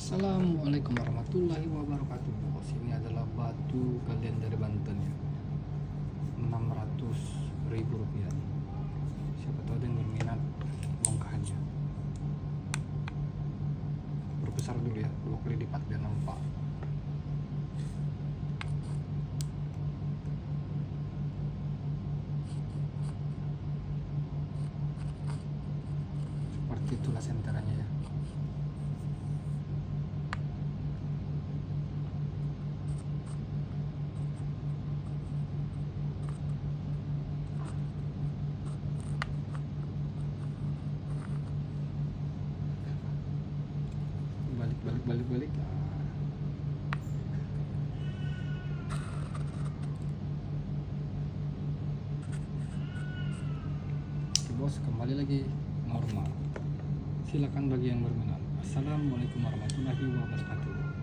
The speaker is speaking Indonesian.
Assalamualaikum warahmatullahi wabarakatuh. Bos, ini adalah batu galian dari Banten ya. 600.000 rupiah. Siapa tahu ada yang berminat bongkahannya. Berbesar dulu ya, 2 kali lipat biar nampak. Seperti itulah senterannya ya. Balik. Oke bos, kembali lagi normal. Silakan bagi yang berminat. Assalamualaikum warahmatullahi wabarakatuh.